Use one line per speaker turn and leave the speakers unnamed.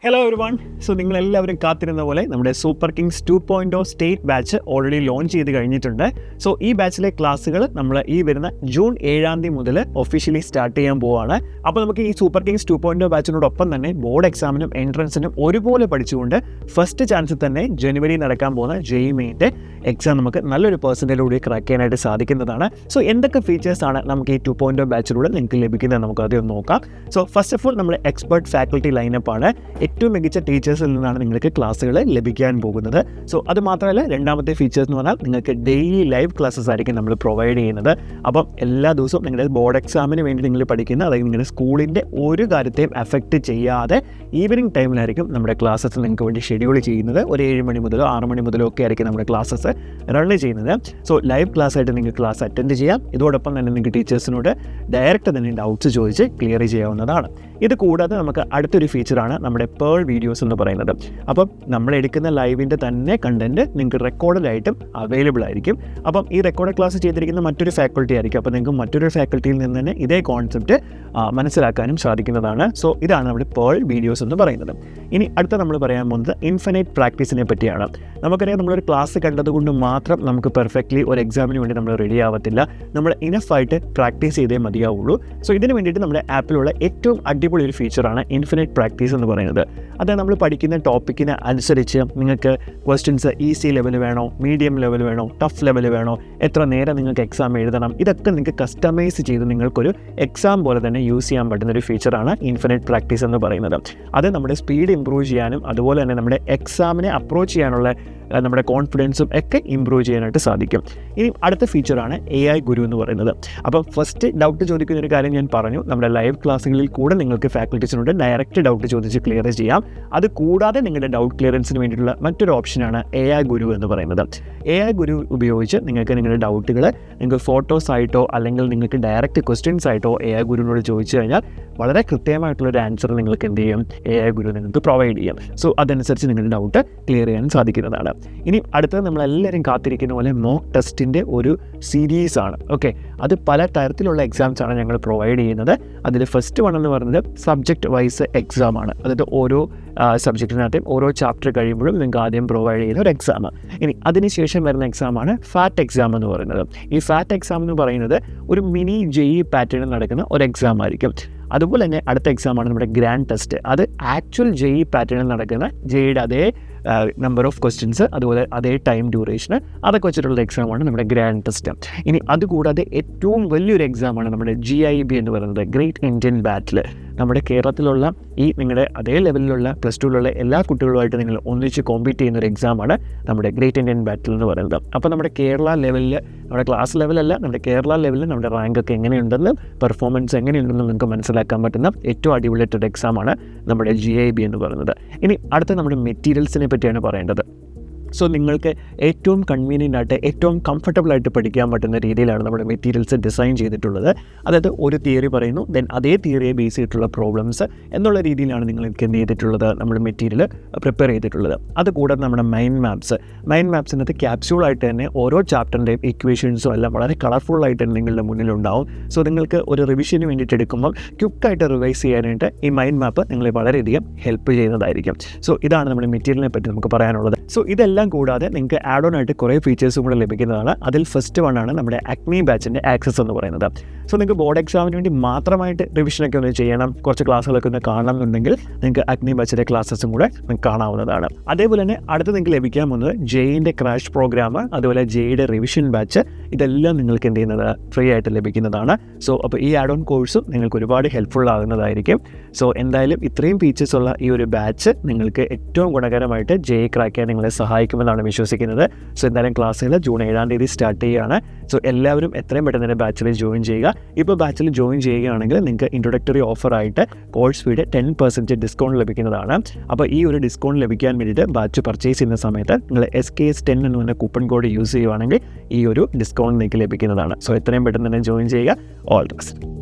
Hello everyone. So നിങ്ങളെല്ലാവരും കാത്തിരുന്ന പോലെ നമ്മുടെ super Kings 2.0 state batch already launch ചെയ്ത് കഴിഞ്ഞിട്ടുണ്ട്. സോ ഈ ബാച്ചിലെ ക്ലാസ്സുകൾ നമ്മൾ ഈ വരുന്ന ജൂൺ 7 മുതൽ ഒഫീഷ്യലി സ്റ്റാർട്ട് ചെയ്യാൻ പോവുകയാണ്. അപ്പോൾ നമുക്ക് ഈ സൂപ്പർ കിങ്സ് 2.0 ബാച്ചിനോടൊപ്പം തന്നെ ബോർഡ് എക്സാമിനും എൻട്രൻസിനും ഒരുപോലെ പഠിച്ചുകൊണ്ട് ഫസ്റ്റ് ചാൻസിൽ തന്നെ ജനുവരി നടക്കാൻ പോകുന്ന JEE മെയിൻ്റെ എക്സാം നമുക്ക് നല്ലൊരു പെർസെൻറ്റേജോടുകൂടി ക്രാക്ക് ചെയ്യാനായിട്ട് സാധിക്കുന്നതാണ്. സോ എന്തൊക്കെ ഫീച്ചേഴ്സാണ് നമുക്ക് ഈ 2.0 ബാച്ചിലൂടെ നിങ്ങൾക്ക് ലഭിക്കുന്നത് നമുക്ക് ആദ്യം നോക്കാം. സോ ഫസ്റ്റ് ഓഫ് ഓൾ നമ്മൾ എക്സ്പെർട്ട് ഫാക്കൽറ്റി ലൈനപ്പാണ്. ഏറ്റവും മികച്ച ടീച്ചേഴ്സിൽ നിന്നാണ് നിങ്ങൾക്ക് ക്ലാസ്സുകൾ ലഭിക്കാൻ പോകുന്നത്. സോ അത് മാത്രമല്ല, രണ്ടാമത്തെ ഫീച്ചേഴ്സ് എന്ന് പറഞ്ഞാൽ നിങ്ങൾക്ക് ഡെയിലി ലൈവ് ക്ലാസ്സസ് ആയിരിക്കും നമ്മൾ പ്രൊവൈഡ് ചെയ്യുന്നത്. അപ്പം എല്ലാ ദിവസവും നിങ്ങളുടെ ബോർഡ് എക്സാമിന് വേണ്ടി നിങ്ങൾ പഠിക്കുന്ന, അതായത് നിങ്ങളുടെ സ്കൂളിൻ്റെ ഒരു കാര്യത്തെയും എഫക്റ്റ് ചെയ്യാതെ ഈവനിങ് ടൈമിലായിരിക്കും നമ്മുടെ ക്ലാസ്സസ് നിങ്ങൾക്ക് വേണ്ടി ഷെഡ്യൂൾ ചെയ്യുന്നത്. ഒരു 7 മണി മുതലോ 6 മണി മുതലോ ഒക്കെ ആയിരിക്കും നമ്മുടെ ക്ലാസ്സസ് റൺ ചെയ്യുന്നത്. സോ ലൈവ് ക്ലാസ് ആയിട്ട് നിങ്ങൾക്ക് ക്ലാസ് അറ്റൻഡ് ചെയ്യാം. ഇതോടൊപ്പം തന്നെ നിങ്ങൾക്ക് ടീച്ചേഴ്സിനോട് ഡയറക്റ്റ് തന്നെ ഡൗട്ട്സ് ചോദിച്ച് ക്ലിയർ ചെയ്യാവുന്നതാണ്. ഇത് കൂടാതെ നമുക്ക് അടുത്തൊരു ഫീച്ചറാണ് നമ്മുടെ പേൾ വീഡിയോസ് എന്ന് പറയുന്നത്. അപ്പം നമ്മൾ എടുക്കുന്ന ലൈവിൻ്റെ തന്നെ കണ്ടൻറ്റ് നിങ്ങൾക്ക് റെക്കോർഡായിട്ടും അവൈലബിൾ ആയിരിക്കും. അപ്പം ഈ റെക്കോർഡ് ക്ലാസ് ചെയ്തിരിക്കുന്ന മറ്റൊരു ഫാക്കൽറ്റി ആയിരിക്കും. അപ്പോൾ നിങ്ങൾക്ക് മറ്റൊരു ഫാക്കൽറ്റിയിൽ നിന്ന് തന്നെ ഇതേ കോൺസെപ്റ്റ് മനസ്സിലാക്കാനും സാധിക്കുന്നതാണ്. സോ ഇതാണ് നമ്മുടെ പേൾ വീഡിയോസ് എന്ന് പറയുന്നത്. ഇനി അടുത്ത നമ്മൾ പറയാൻ പോകുന്നത് ഇൻഫിനൈറ്റ് പ്രാക്ടീസിനെ പറ്റിയാണ്. നമുക്കറിയാം, നമ്മളൊരു ക്ലാസ് കണ്ടതുകൊണ്ട് മാത്രം നമുക്ക് പെർഫെക്റ്റ്ലി ഒരു എക്സാമിന് വേണ്ടി നമ്മൾ റെഡി ആവത്തില്ല. നമ്മൾ ഇനഫായിട്ട് പ്രാക്ടീസ് ചെയ്തേ മതിയാവുള്ളൂ. സോ ഇതിന് വേണ്ടിയിട്ട് നമ്മുടെ ആപ്പിലുള്ള ഏറ്റവും അടിപൊളി ഒരു ഫീച്ചറാണ് ഇൻഫിനൈറ്റ് പ്രാക്ടീസ് എന്ന് പറയുന്നത്. അത് നമ്മൾ പഠിക്കുന്ന ടോപ്പിക്കിന് അനുസരിച്ച് നിങ്ങൾക്ക് ക്വസ്റ്റ്യൻസ് ഈസി ലെവൽ വേണോ, മീഡിയം ലെവൽ വേണോ, ടഫ് ലെവൽ വേണോ, എത്ര നേരം നിങ്ങൾക്ക് എക്സാം എഴുതണം, ഇതൊക്കെ നിങ്ങൾക്ക് കസ്റ്റമൈസ് ചെയ്ത് നിങ്ങൾക്കൊരു എക്സാം പോലെ തന്നെ യൂസ് ചെയ്യാൻ പറ്റുന്ന ഒരു ഫീച്ചറാണ് ഇൻഫിനൈറ്റ് പ്രാക്ടീസ് എന്ന് പറയുന്നത്. അത് നമ്മുടെ സ്പീഡ് ഇമ്പ്രൂവ് ചെയ്യാനും അതുപോലെ തന്നെ നമ്മുടെ എക്സാമിനെ അപ്രോച്ച് ചെയ്യാനുള്ള നമ്മുടെ കോൺഫിഡൻസും ഒക്കെ ഇമ്പ്രൂവ് ചെയ്യാനായിട്ട് സാധിക്കും. ഇനി അടുത്ത ഫീച്ചറാണ് AI ഗുരു എന്ന് പറയുന്നത്. അപ്പം ഫസ്റ്റ് ഡൗട്ട് ചോദിക്കുന്ന ഒരു കാര്യം ഞാൻ പറഞ്ഞു, നമ്മുടെ ലൈവ് ക്ലാസ്സുകളിൽ കൂടെ നിങ്ങൾക്ക് ഫാക്കൽറ്റീസിനോട് ഡയറക്റ്റ് ഡൗട്ട് ചോദിച്ച് ക്ലിയർ ചെയ്യാം. അത് കൂടാതെ നിങ്ങളുടെ ഡൗട്ട് ക്ലിയറൻസിന് വേണ്ടിയിട്ടുള്ള മറ്റൊരു ഓപ്ഷനാണ് AI ഗുരു എന്ന് പറയുന്നത്. AI ഗുരു ഉപയോഗിച്ച് നിങ്ങൾക്ക് നിങ്ങളുടെ ഡൗട്ടുകൾ നിങ്ങൾക്ക് ഫോട്ടോസ് ആയിട്ടോ അല്ലെങ്കിൽ നിങ്ങൾക്ക് ഡയറക്റ്റ് ക്വസ്റ്റ്യൻസ് ആയിട്ടോ AI ഗുരുവിനോട് ചോദിച്ചു കഴിഞ്ഞാൽ വളരെ കൃത്യമായിട്ടുള്ളൊരു ആൻസർ നിങ്ങൾക്ക് എന്ത് ചെയ്യും, AI ഗുരു നിങ്ങൾക്ക് പ്രൊവൈഡ് ചെയ്യും. സോ അതനുസരിച്ച് നിങ്ങളുടെ ഡൗട്ട് ക്ലിയർ ചെയ്യാൻ സാധിക്കുന്നതാണ്. ഇനി അടുത്തത് നമ്മളെല്ലാവരും കാത്തിരിക്കുന്ന പോലെ മോക്ക് ടെസ്റ്റിൻ്റെ ഒരു സീരീസാണ്. ഓക്കെ, അത് പല തരത്തിലുള്ള എക്സാംസാണ് ഞങ്ങൾ പ്രൊവൈഡ് ചെയ്യുന്നത്. അതിൽ ഫസ്റ്റ് വൺ എന്ന് പറയുന്നത് സബ്ജക്റ്റ് വൈസ് എക്സാമാണ്. അതായത് ഓരോ സബ്ജക്റ്റിനകത്തും ഓരോ ചാപ്റ്റർ കഴിയുമ്പോഴും നിങ്ങൾക്ക് ആദ്യം പ്രൊവൈഡ് ചെയ്യുന്ന ഒരു എക്സാം. ഇനി അതിനുശേഷം വരുന്ന എക്സാമാണ് ഫാറ്റ് എക്സാം എന്ന് പറയുന്നത്. ഈ ഫാറ്റ് എക്സാം എന്ന് പറയുന്നത് ഒരു മിനി JEE പാറ്റേണിൽ നടക്കുന്ന ഒരു എക്സാം ആയിരിക്കും. അതുപോലെ തന്നെ അടുത്ത എക്സാമാണ് നമ്മുടെ ഗ്രാൻഡ് ടെസ്റ്റ്. അത് ആക്ച്വൽ JEE പാറ്റേണിൽ നടക്കുന്ന JEEയുടെ അതേ നമ്പർ ഓഫ് ക്വസ്റ്റ്യൻസ്, അതുപോലെ അതേ ടൈം ഡ്യൂറേഷന്, അതൊക്കെ വെച്ചിട്ടുള്ള എക്സാമാണ് നമ്മുടെ ഗ്രാൻഡ് ടെസ്റ്റ്. ഇനി അതുകൂടാതെ ഏറ്റവും വലിയൊരു എക്സാമാണ് നമ്മുടെ GIB എന്ന് പറയുന്നത്, ഗ്രേറ്റ് ഇന്ത്യൻ ബാറ്റിൽ. നമ്മുടെ കേരളത്തിലുള്ള ഈ നിങ്ങളുടെ അതേ ലെവലിലുള്ള +2 എല്ലാ കുട്ടികളുമായിട്ട് നിങ്ങൾ ഒന്നിച്ച് കോമ്പീറ്റ് ചെയ്യുന്ന ഒരു എക്സാമാണ് നമ്മുടെ ഗ്രേറ്റ് ഇന്ത്യൻ ബാറ്റിൽ എന്ന് പറയുന്നത്. അപ്പോൾ നമ്മുടെ കേരള ലെവലിൽ, നമ്മുടെ ക്ലാസ് ലെവലല്ല, നമ്മുടെ കേരള ലെവലിൽ നമ്മുടെ റാങ്കൊക്കെ എങ്ങനെയുണ്ടെന്നും പെർഫോമൻസ് എങ്ങനെയുണ്ടെന്നും നിങ്ങൾക്ക് മനസ്സിലാക്കാൻ പറ്റുന്ന ഏറ്റവും അടിപൊളിയായിട്ടൊരു എക്സാമാണ് നമ്മുടെ GIB എന്ന് പറയുന്നത്. ഇനി അടുത്ത നമ്മുടെ മെറ്റീരിയൽസിനെ പറ്റിയാണ് പറയേണ്ടത്. സോ നിങ്ങൾക്ക് ഏറ്റവും കൺവീനിയൻ്റ് ആയിട്ട് ഏറ്റവും കംഫർട്ടബിളായിട്ട് പഠിക്കാൻ പറ്റുന്ന രീതിയിലാണ് നമ്മുടെ മെറ്റീരിയൽസ് ഡിസൈൻ ചെയ്തിട്ടുള്ളത്. അതായത് ഒരു തിയറി പറയുന്നു, ദെൻ അതേ തിയറിയെ ബേസ് ചെയ്തിട്ടുള്ള പ്രോബ്ലംസ് എന്നുള്ള രീതിയിലാണ് നിങ്ങൾക്ക് എന്ത് ചെയ്തിട്ടുള്ളത്, നമ്മുടെ മെറ്റീരിയൽ പ്രിപ്പയർ ചെയ്തിട്ടുള്ളത്. അതുകൂടാതെ നമ്മുടെ മൈൻഡ് മാപ്സിനകത്ത് ക്യാപ്സ്യൂളായിട്ട് തന്നെ ഓരോ ചാപ്റ്ററിൻ്റെയും ഇക്വേഷൻസും എല്ലാം വളരെ കളർഫുള്ളായിട്ട് നിങ്ങളുടെ മുന്നിലുണ്ടാവും. സോ നിങ്ങൾക്ക് ഒരു റിവിഷന് വേണ്ടിയിട്ട് എടുക്കുമ്പോൾ ക്വിക്കായിട്ട് റിവൈസ് ചെയ്യാനായിട്ട് ഈ മൈൻഡ് മാപ്പ് നിങ്ങളെ വളരെയധികം ഹെൽപ്പ് ചെയ്യുന്നതായിരിക്കും. സോ ഇതാണ് നമ്മുടെ മെറ്റീരിയലിനെ പറ്റി നമുക്ക് പറയാനുള്ളത്. സോ ഇതെല്ലാം കൂടാതെ നിങ്ങൾക്ക് ആഡ് ഓൺ ആയിട്ട് കുറേ ഫീച്ചേഴ്സും കൂടെ ലഭിക്കുന്നതാണ്. അതിൽ ഫസ്റ്റ് വണ്ണാണ് നമ്മുടെ അക്മി ബാച്ചിൻ്റെ ആക്സസ് എന്ന് പറയുന്നത്. സോ നിങ്ങൾക്ക് ബോർഡ് എക്സാമിന് വേണ്ടി മാത്രമായിട്ട് റിവിഷനൊക്കെ ഒന്ന് ചെയ്യണം, കുറച്ച് ക്ലാസ്സുകളൊക്കെ ഒന്ന് കാണണം എന്നുണ്ടെങ്കിൽ നിങ്ങൾക്ക് അക്മി ബാച്ചിൻ്റെ ക്ലാസ്സസും കൂടെ നിങ്ങൾക്ക് കാണാവുന്നതാണ്. അതേപോലെ തന്നെ അടുത്ത് നിങ്ങൾക്ക് ലഭിക്കാൻ പോകുന്നത് JEEൻ്റെ ക്രാഷ് പ്രോഗ്രാം, അതുപോലെ JEEയുടെ റിവിഷൻ ബാച്ച്, ഇതെല്ലാം നിങ്ങൾക്ക് എന്ത് ചെയ്യുന്നത് ഫ്രീ ആയിട്ട് ലഭിക്കുന്നതാണ്. സോ അപ്പോൾ ഈ ആഡ് ഓൺ കോഴ്സും നിങ്ങൾക്ക് ഒരുപാട് ഹെൽപ്ഫുൾ ആകുന്നതായിരിക്കും. സോ എന്തായാലും ഇത്രയും ഫീച്ചേഴ്സ് ഉള്ള ഈ ഒരു ബാച്ച് നിങ്ങൾക്ക് ഏറ്റവും ഗുണകരമായിട്ട് JEE ക്രാക്ക് ചെയ്യാൻ നിങ്ങളെ സഹായിക്കുമെന്നാണ് വിശ്വസിക്കുന്നത്. സോ എന്തായാലും ക്ലാസ്സുകൾ ജൂൺ 7 സ്റ്റാർട്ട് ചെയ്യുകയാണ്. സോ എല്ലാവരും എത്രയും പെട്ടെന്ന് തന്നെ ബാച്ചിൽ ജോയിൻ ചെയ്യുക. ഇപ്പോൾ ബാച്ചിൽ ജോയിൻ ചെയ്യുകയാണെങ്കിൽ നിങ്ങൾക്ക് ഇൻട്രൊഡക്ടറി ഓഫറായിട്ട് കോഴ്സ് ഫീയുടെ 10% ഡിസ്കൗണ്ട് ലഭിക്കുന്നതാണ്. അപ്പോൾ ഈ ഒരു ഡിസ്കൗണ്ട് ലഭിക്കാൻ വേണ്ടിയിട്ട് ബാച്ച് പർച്ചേസ് ചെയ്യുന്ന സമയത്ത് നിങ്ങൾ SKS10 എന്ന് പറഞ്ഞ കൂപ്പൺ കോഡ് യൂസ് ചെയ്യുകയാണെങ്കിൽ ഈ ഒരു ഡിസ്കൗണ്ട് നിങ്ങൾക്ക് ലഭിക്കുന്നതാണ്. സോ എത്രയും പെട്ടെന്ന് തന്നെ ജോയിൻ ചെയ്യുക. All the best.